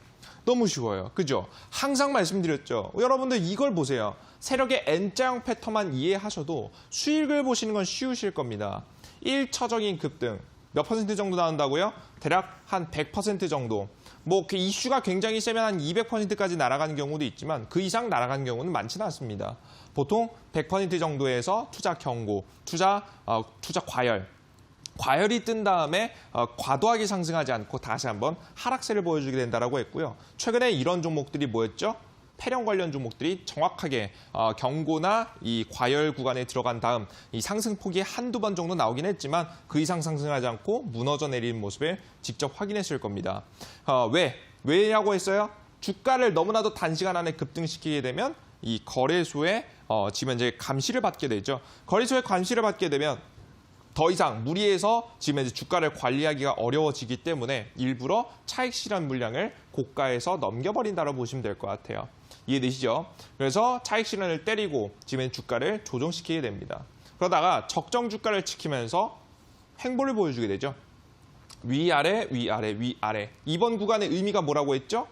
너무 쉬워요. 그죠? 항상 말씀드렸죠. 여러분들 이걸 보세요. 세력의 N자형 패턴만 이해하셔도 수익을 보시는 건 쉬우실 겁니다. 1차적인 급등 몇 퍼센트 정도 나온다고요? 대략 한 100% 정도. 뭐 그 이슈가 굉장히 세면 한 200%까지 날아가는 경우도 있지만 그 이상 날아가는 경우는 많지는 않습니다. 보통 100% 정도에서 투자 경고, 투자 과열이 뜬 다음에 과도하게 상승하지 않고 다시 한번 하락세를 보여주게 된다고 했고요. 최근에 이런 종목들이 뭐였죠? 폐렴 관련 종목들이 정확하게 경고나 이 과열 구간에 들어간 다음 이 상승폭이 한두 번 정도 나오긴 했지만 그 이상 상승하지 않고 무너져 내리는 모습을 직접 확인했을 겁니다. 왜냐고 했어요? 주가를 너무나도 단시간 안에 급등시키게 되면 이 거래소에 지금 이제 감시를 받게 되죠. 거래소에 감시를 받게 되면 더 이상 무리해서 지금 이제 주가를 관리하기가 어려워지기 때문에 일부러 차익 실현 물량을 고가에서 넘겨버린다고 보시면 될 것 같아요. 이해되시죠? 그래서 차익 실현을 때리고 지금 주가를 조정시키게 됩니다. 그러다가 적정 주가를 지키면서 횡보를 보여주게 되죠. 위아래, 위아래, 위아래. 이번 구간의 의미가 뭐라고 했죠?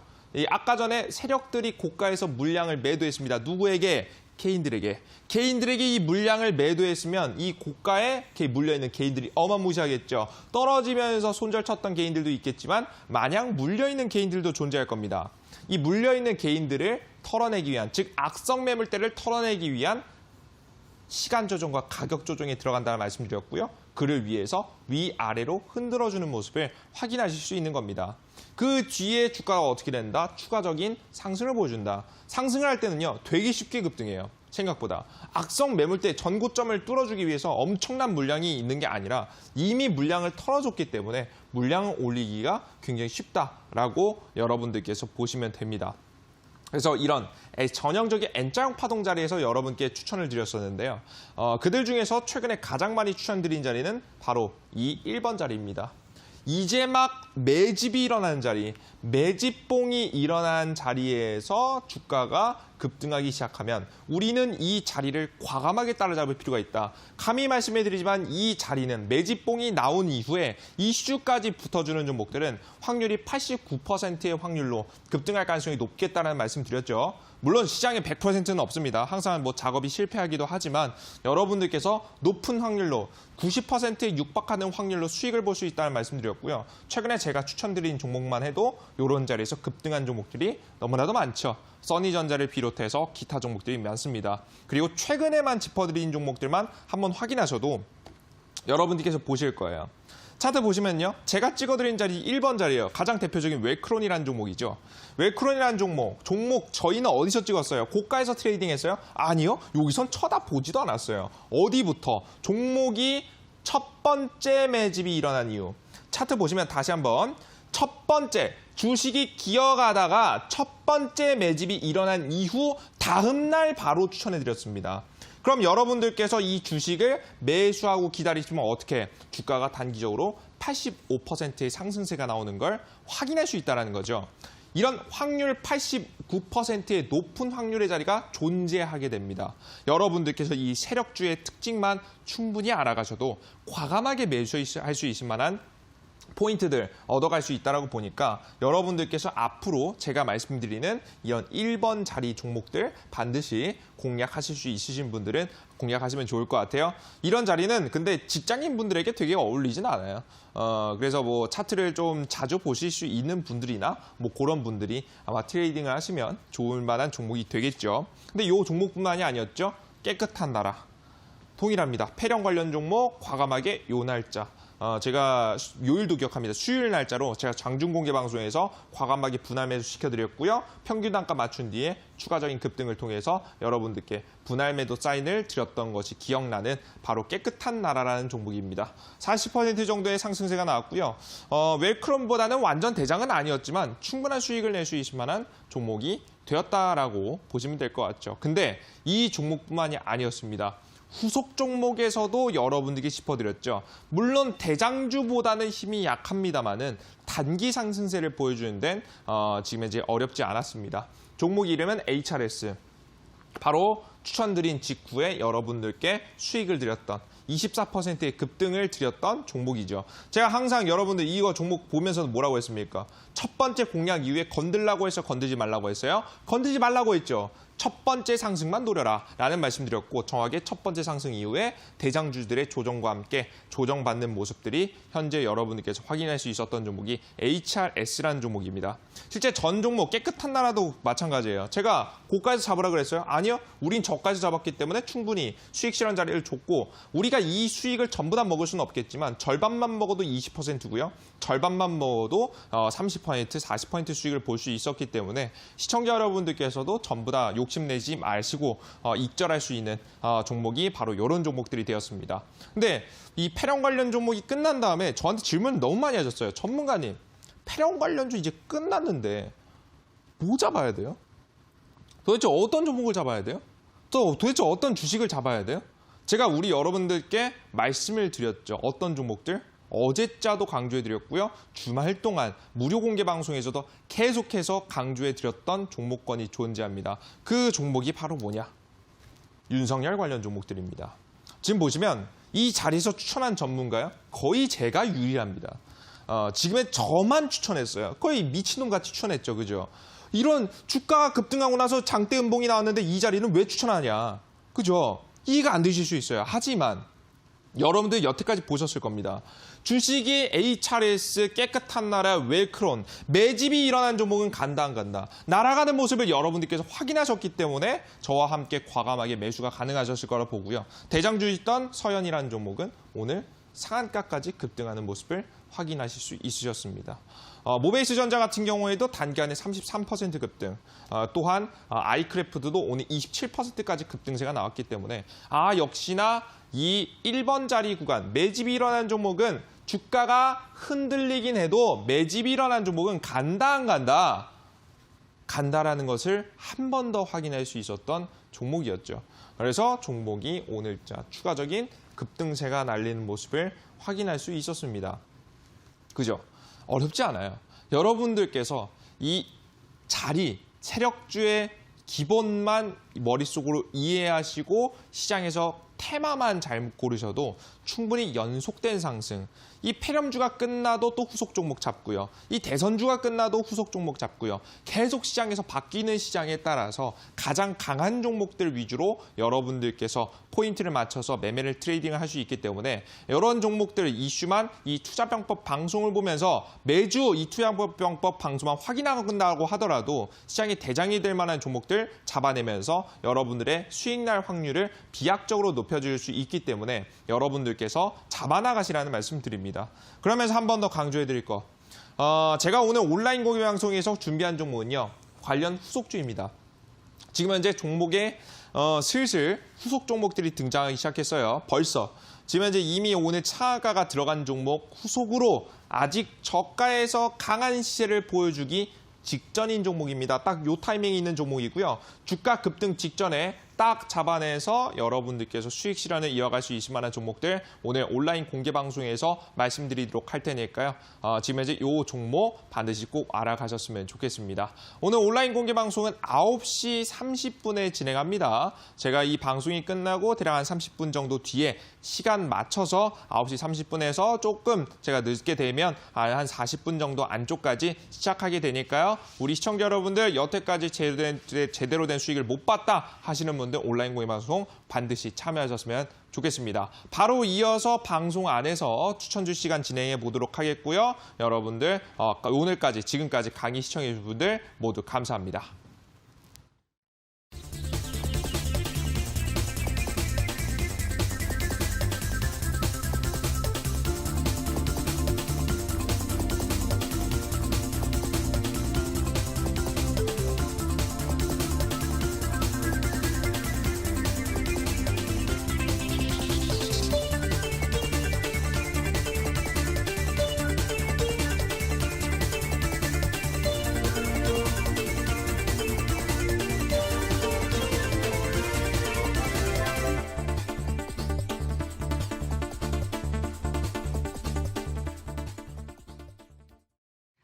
아까 전에 세력들이 고가에서 물량을 매도했습니다. 누구에게? 개인들에게 이 물량을 매도했으면 이 고가에 물려있는 개인들이 어마무시하겠죠. 떨어지면서 손절쳤던 개인들도 있겠지만 마냥 물려있는 개인들도 존재할 겁니다. 이 물려있는 개인들을 털어내기 위한, 즉 악성 매물대를 털어내기 위한 시간 조정과 가격 조정에 들어간다는 말씀드렸고요. 그를 위해서 위아래로 흔들어주는 모습을 확인하실 수 있는 겁니다. 그 뒤에 주가가 어떻게 된다? 추가적인 상승을 보여준다. 상승을 할 때는요, 되게 쉽게 급등해요. 생각보다. 악성 매물대 전고점을 뚫어주기 위해서 엄청난 물량이 있는 게 아니라 이미 물량을 털어줬기 때문에 물량을 올리기가 굉장히 쉽다라고 여러분들께서 보시면 됩니다. 그래서 이런 전형적인 N자형 파동 자리에서 여러분께 추천을 드렸었는데요. 그들 중에서 최근에 가장 많이 추천드린 자리는 바로 이 1번 자리입니다. 이제 막 매집이 일어나는 자리, 매집봉이 일어난 자리에서 주가가 급등하기 시작하면 우리는 이 자리를 과감하게 따라잡을 필요가 있다. 감히 말씀해드리지만 이 자리는 매집봉이 나온 이후에 이슈까지 붙어주는 종목들은 확률이 89%의 확률로 급등할 가능성이 높겠다는 말씀 드렸죠. 물론 시장에 100%는 없습니다. 항상 뭐 작업이 실패하기도 하지만 여러분들께서 높은 확률로 90%에 육박하는 확률로 수익을 볼 수 있다는 말씀드렸고요. 최근에 제가 추천드린 종목만 해도 이런 자리에서 급등한 종목들이 너무나도 많죠. 써니전자를 비롯해서 기타 종목들이 많습니다. 그리고 최근에만 짚어드린 종목들만 한번 확인하셔도 여러분들께서 보실 거예요. 차트 보시면요. 제가 찍어드린 자리 1번 자리예요. 가장 대표적인 웰크론이라는 종목이죠. 웰크론이라는 종목 저희는 어디서 찍었어요? 고가에서 트레이딩했어요? 아니요. 여기선 쳐다보지도 않았어요. 어디부터? 종목이 첫 번째 매집이 일어난 이유. 차트 보시면 다시 한번 첫 번째 주식이 기어가다가 첫 번째 매집이 일어난 이후 다음 날 바로 추천해드렸습니다. 그럼 여러분들께서 이 주식을 매수하고 기다리시면 어떻게 주가가 단기적으로 85%의 상승세가 나오는 걸 확인할 수 있다는 거죠. 이런 확률 89%의 높은 확률의 자리가 존재하게 됩니다. 여러분들께서 이 세력주의 특징만 충분히 알아가셔도 과감하게 매수할 수 있을 만한 포인트들 얻어갈 수 있다고 보니까 여러분들께서 앞으로 제가 말씀드리는 이런 1번 자리 종목들 반드시 공략하실 수 있으신 분들은 공략하시면 좋을 것 같아요. 이런 자리는 근데 직장인 분들에게 되게 어울리진 않아요. 그래서 뭐 차트를 좀 자주 보실 수 있는 분들이나 뭐 그런 분들이 아마 트레이딩을 하시면 좋을 만한 종목이 되겠죠. 근데 이 종목뿐만이 아니었죠. 깨끗한 나라. 동일합니다. 폐렴 관련 종목 과감하게 요 날짜. 제가 요일도 기억합니다. 수요일 날짜로 제가 장중 공개 방송에서 과감하게 분할 매수 시켜드렸고요. 평균 단가 맞춘 뒤에 추가적인 급등을 통해서 여러분들께 분할 매도 사인을 드렸던 것이 기억나는 바로 깨끗한 나라라는 종목입니다. 40% 정도의 상승세가 나왔고요. 웰크론보다는 완전 대장은 아니었지만 충분한 수익을 낼 수 있을 만한 종목이 되었다라고 보시면 될 것 같죠. 근데 이 종목뿐만이 아니었습니다. 후속 종목에서도 여러분들께 짚어드렸죠. 물론 대장주보다는 힘이 약합니다만은 단기 상승세를 보여주는 데는 지금 이제 어렵지 않았습니다. 종목 이름은 HRS. 바로 추천드린 직후에 여러분들께 수익을 드렸던 24%의 급등을 드렸던 종목이죠. 제가 항상 여러분들 이거 종목 보면서도 뭐라고 했습니까? 첫 번째 공략 이후에 건들라고 해서 건들지 말라고 했어요. 건들지 말라고 했죠. 첫 번째 상승만 노려라 라는 말씀드렸고 정확하게 첫 번째 상승 이후에 대장주들의 조정과 함께 조정받는 모습들이 현재 여러분들께서 확인할 수 있었던 종목이 HRS라는 종목입니다. 실제 전 종목 깨끗한 나라도 마찬가지예요. 제가 고가에서 잡으라 그랬어요? 아니요. 우린 저가에서 잡았기 때문에 충분히 수익 실현 자리를 줬고 우리가 이 수익을 전부 다 먹을 수는 없겠지만 절반만 먹어도 20%고요. 절반만 먹어도 30%, 40% 수익을 볼 수 있었기 때문에 시청자 여러분들께서도 전부 다 욕심내지 마시고 익절할 수 있는 종목이 바로 이런 종목들이 되었습니다. 근데 이 폐렴 관련 종목이 끝난 다음에 저한테 질문을 너무 많이 하셨어요. 전문가님, 폐렴 관련주 이제 끝났는데 뭐 잡아야 돼요? 도대체 어떤 종목을 잡아야 돼요? 또 도대체 어떤 주식을 잡아야 돼요? 제가 우리 여러분들께 말씀을 드렸죠. 어떤 종목들? 어제자도 강조해드렸고요. 주말 동안 무료 공개 방송에서도 계속해서 강조해드렸던 종목권이 존재합니다. 그 종목이 바로 뭐냐? 윤석열 관련 종목들입니다. 지금 보시면 이 자리에서 추천한 전문가요? 거의 제가 유일합니다. 지금의 저만 추천했어요. 거의 미친놈같이 추천했죠. 그죠? 이런 주가가 급등하고 나서 장대 음봉이 나왔는데 이 자리는 왜 추천하냐? 그죠? 이해가 안 되실 수 있어요. 하지만 여러분들 여태까지 보셨을 겁니다. 주식이 HRS, 깨끗한 나라, 웰크론, 매집이 일어난 종목은 간다 안 간다. 날아가는 모습을 여러분들께서 확인하셨기 때문에 저와 함께 과감하게 매수가 가능하셨을 거라 보고요. 대장주였던 서현이라는 종목은 오늘 상한가까지 급등하는 모습을 확인하실 수 있으셨습니다. 모베이스 전자 같은 경우에도 단기간에 33% 급등, 또한 아이크래프트도 오늘 27%까지 급등세가 나왔기 때문에 역시나 이 1번 자리 구간, 매집이 일어난 종목은 주가가 흔들리긴 해도 매집이 일어난 종목은 간다 안 간다? 간다라는 것을 한 번 더 확인할 수 있었던 종목이었죠. 그래서 종목이 오늘 추가적인 급등세가 날리는 모습을 확인할 수 있었습니다. 그죠? 어렵지 않아요. 여러분들께서 이 자리, 세력주의 기본만 머릿속으로 이해하시고 시장에서 테마만 잘못 고르셔도 충분히 연속된 상승, 이 폐렴주가 끝나도 또 후속 종목 잡고요. 이 대선주가 끝나도 후속 종목 잡고요. 계속 시장에서 바뀌는 시장에 따라서 가장 강한 종목들 위주로 여러분들께서 포인트를 맞춰서 매매를 트레이딩을 할 수 있기 때문에 이런 종목들 이슈만 이 투자병법 방송을 보면서 매주 이 투자병법 방송만 확인한다고 하더라도 시장의 대장이 될 만한 종목들 잡아내면서 여러분들의 수익 날 확률을 비약적으로 높여줄 수 있기 때문에 여러분들께서 잡아나가시라는 말씀 드립니다. 그러면서 한 번 더 강조해드릴 거. 제가 오늘 온라인 공개 방송에서 준비한 종목은요. 관련 후속주입니다. 지금 현재 종목에 슬슬 후속 종목들이 등장하기 시작했어요. 벌써. 지금 현재 이미 오늘 차가가 들어간 종목 후속으로 아직 저가에서 강한 시세를 보여주기 직전인 종목입니다. 딱 요 타이밍이 있는 종목이고요. 주가 급등 직전에 딱 잡아내서 여러분들께서 수익 실현을 이어갈 수 있을 만한 종목들 오늘 온라인 공개 방송에서 말씀드리도록 할 테니까요. 지금 현재 이 종목 반드시 꼭 알아가셨으면 좋겠습니다. 오늘 온라인 공개 방송은 9시 30분에 진행합니다. 제가 이 방송이 끝나고 대략 한 30분 정도 뒤에 시간 맞춰서 9시 30분에서 조금 제가 늦게 되면 한 40분 정도 안쪽까지 시작하게 되니까요. 우리 시청자 여러분들 여태까지 제대로 된 수익을 못 봤다 하시는 분들 온라인 공개 방송 반드시 참여하셨으면 좋겠습니다. 바로 이어서 방송 안에서 추천주 시간 진행해 보도록 하겠고요. 여러분들 오늘까지 지금까지 강의 시청해 주신 분들 모두 감사합니다.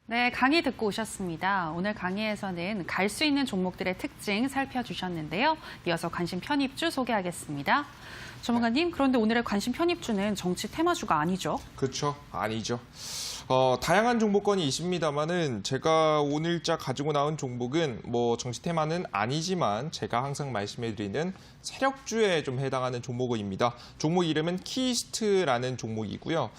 네, 강의 듣고 오셨습니다. 오늘 강의에서는 갈 수 있는 종목들의 특징 살펴주셨는데요. 이어서 관심 편입주 소개하겠습니다. 전문가님, 그런데 오늘의 관심 편입주는 정치 테마주가 아니죠? 그렇죠. 아니죠. 다양한 종목권이 있습니다만은 제가 오늘자 가지고 나온 종목은 뭐 정치 테마는 아니지만 제가 항상 말씀해드리는 세력주에 좀 해당하는 종목입니다. 종목 이름은 키스트라는 종목이고요.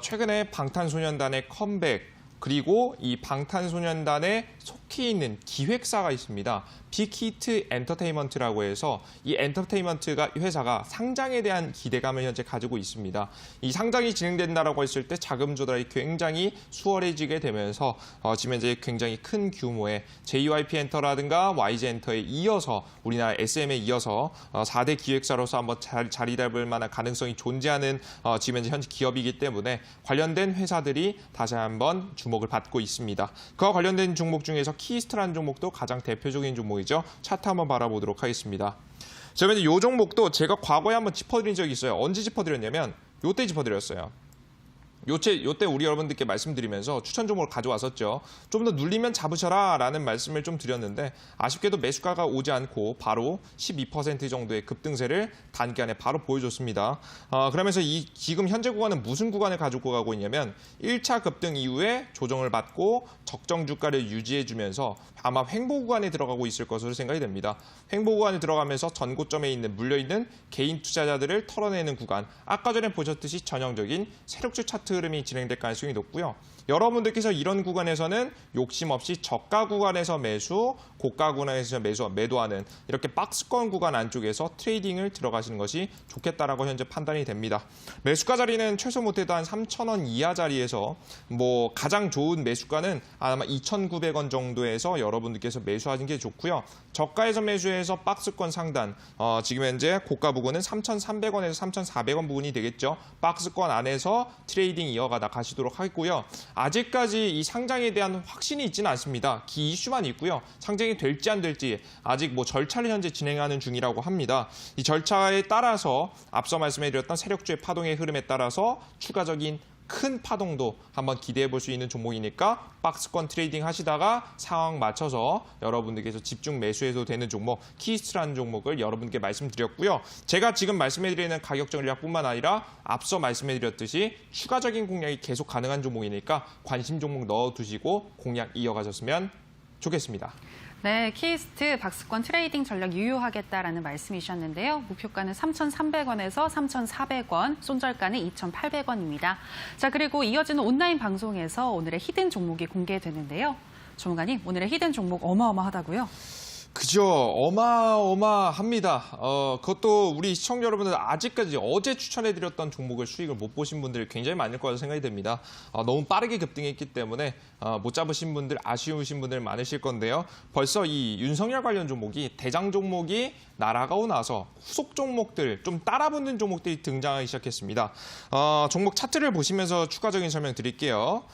최근에 방탄소년단의 컴백 그리고 이 방탄소년단에 속해 있는 기획사가 있습니다. 빅히트 엔터테인먼트라고 해서 이 엔터테인먼트가 회사가 상장에 대한 기대감을 현재 가지고 있습니다. 이 상장이 진행된다라고 했을 때 자금 조달이 굉장히 수월해지게 되면서 지금 현재 굉장히 큰 규모의 JYP 엔터라든가 YG 엔터에 이어서 우리나라 SM에 이어서 4대 기획사로서 한번 자리 잡을 만한 가능성이 존재하는 지금 현재 기업이기 때문에 관련된 회사들이 다시 한번 주목을 받고 있습니다. 그와 관련된 종목 중에서 키스트라는 종목도 가장 대표적인 종목이죠. 차트 한번 바라보도록 하겠습니다. 자, 이 종목도 제가 과거에 한번 짚어드린 적이 있어요. 언제 짚어드렸냐면 요때 짚어드렸어요. 요때 우리 여러분들께 말씀드리면서 추천 종목을 가져왔었죠. 좀 더 눌리면 잡으셔라 라는 말씀을 좀 드렸는데 아쉽게도 매수가가 오지 않고 바로 12% 정도의 급등세를 단기간에 바로 보여줬습니다. 그러면서 이 지금 현재 구간은 무슨 구간을 가지고 가고 있냐면 1차 급등 이후에 조정을 받고 적정 주가를 유지해주면서 아마 횡보 구간에 들어가고 있을 것으로 생각이 됩니다. 횡보 구간에 들어가면서 전고점에 물려있는 개인 투자자들을 털어내는 구간, 아까 전에 보셨듯이 전형적인 세력주 차트 흐름이 진행될 가능성이 높고요. 여러분들께서 이런 구간에서는 욕심 없이 저가 구간에서 매수, 고가 구간에서 매도하는 이렇게 박스권 구간 안쪽에서 트레이딩을 들어가시는 것이 좋겠다라고 현재 판단이 됩니다. 매수가 자리는 최소 못해도 한 3,000원 이하 자리에서 뭐 가장 좋은 매수가는 아마 2,900원 정도에서 여러분들께서 매수하는 게 좋고요. 저가에서 매수해서 박스권 상단, 지금 현재 고가 부근은 3,300원에서 3,400원 부분이 되겠죠. 박스권 안에서 트레이딩 이어가다 가시도록 하겠고요. 아직까지 이 상장에 대한 확신이 있지는 않습니다. 기 이슈만 있고요. 상장이 될지 안 될지 아직 뭐 절차를 현재 진행하는 중이라고 합니다. 이 절차에 따라서 앞서 말씀해드렸던 세력주의 파동의 흐름에 따라서 추가적인 큰 파동도 한번 기대해 볼 수 있는 종목이니까 박스권 트레이딩 하시다가 상황 맞춰서 여러분들께서 집중 매수해도 되는 종목, 키스트라는 종목을 여러분께 말씀드렸고요. 제가 지금 말씀해드리는 가격 전략뿐만 아니라 앞서 말씀해드렸듯이 추가적인 공략이 계속 가능한 종목이니까 관심 종목 넣어두시고 공략 이어가셨으면 좋겠습니다. 네, 키스트 박스권 트레이딩 전략 유효하겠다라는 말씀이셨는데요. 목표가는 3,300원에서 3,400원, 손절가는 2,800원입니다. 자, 그리고 이어지는 온라인 방송에서 오늘의 히든 종목이 공개되는데요. 전문가님, 오늘의 히든 종목 어마어마하다고요? 그죠. 어마어마합니다. 그것도 우리 시청자 여러분들 아직까지 어제 추천해드렸던 종목을 수익을 못 보신 분들이 굉장히 많을 거라고 생각이 됩니다. 너무 빠르게 급등했기 때문에 못 잡으신 분들, 아쉬우신 분들 많으실 건데요. 벌써 이 윤석열 관련 종목이 대장 종목이 날아가고 나서 후속 종목들, 좀 따라붙는 종목들이 등장하기 시작했습니다. 종목 차트를 보시면서 추가적인 설명 드릴게요.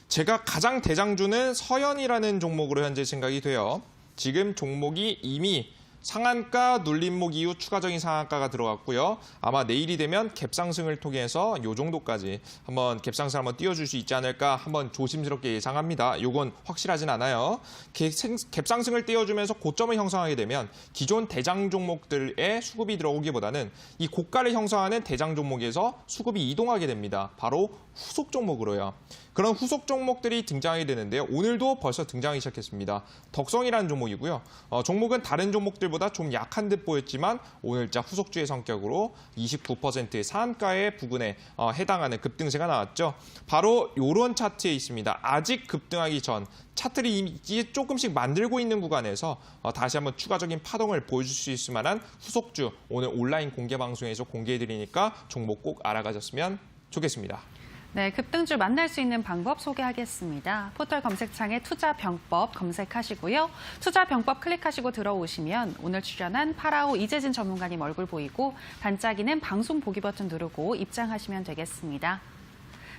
제가 가장 대장주는 서현이라는 종목으로 현재 생각이 돼요. 지금 종목이 이미 상한가 눌림목 이후 추가적인 상한가가 들어갔고요. 아마 내일이 되면 갭상승을 통해서 이 정도까지 한번 갭상승 한번 띄워줄 수 있지 않을까 한번 조심스럽게 예상합니다. 이건 확실하진 않아요. 갭상승을 띄워주면서 고점을 형성하게 되면 기존 대장 종목들의 수급이 들어오기보다는 이 고가를 형성하는 대장 종목에서 수급이 이동하게 됩니다. 바로 후속 종목으로요. 그런 후속 종목들이 등장하게 되는데요. 오늘도 벌써 등장하기 시작했습니다. 덕성이라는 종목이고요. 종목은 다른 종목들보다 좀 약한 듯 보였지만 오늘자 후속주의 성격으로 29%의 상한가의 부근에 해당하는 급등세가 나왔죠. 바로 이런 차트에 있습니다. 아직 급등하기 전 차트를 이제 조금씩 만들고 있는 구간에서 다시 한번 추가적인 파동을 보여줄 수 있을 만한 후속주 오늘 온라인 공개 방송에서 공개해드리니까 종목 꼭 알아가셨으면 좋겠습니다. 네, 급등주 만날 수 있는 방법 소개하겠습니다. 포털 검색창에 투자병법 검색하시고요. 투자병법 클릭하시고 들어오시면 오늘 출연한 파라오 이재진 전문가님 얼굴 보이고 반짝이는 방송 보기 버튼 누르고 입장하시면 되겠습니다.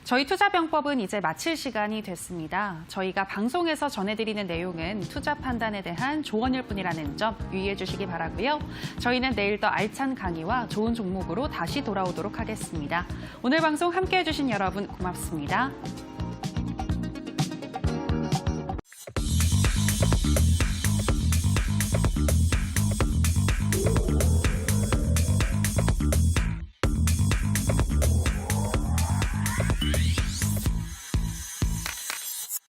저희 투자병법은 이제 마칠 시간이 됐습니다. 저희가 방송에서 전해드리는 내용은 투자 판단에 대한 조언일 뿐이라는 점 유의해 주시기 바라고요. 저희는 내일 더 알찬 강의와 좋은 종목으로 다시 돌아오도록 하겠습니다. 오늘 방송 함께해 주신 여러분 고맙습니다.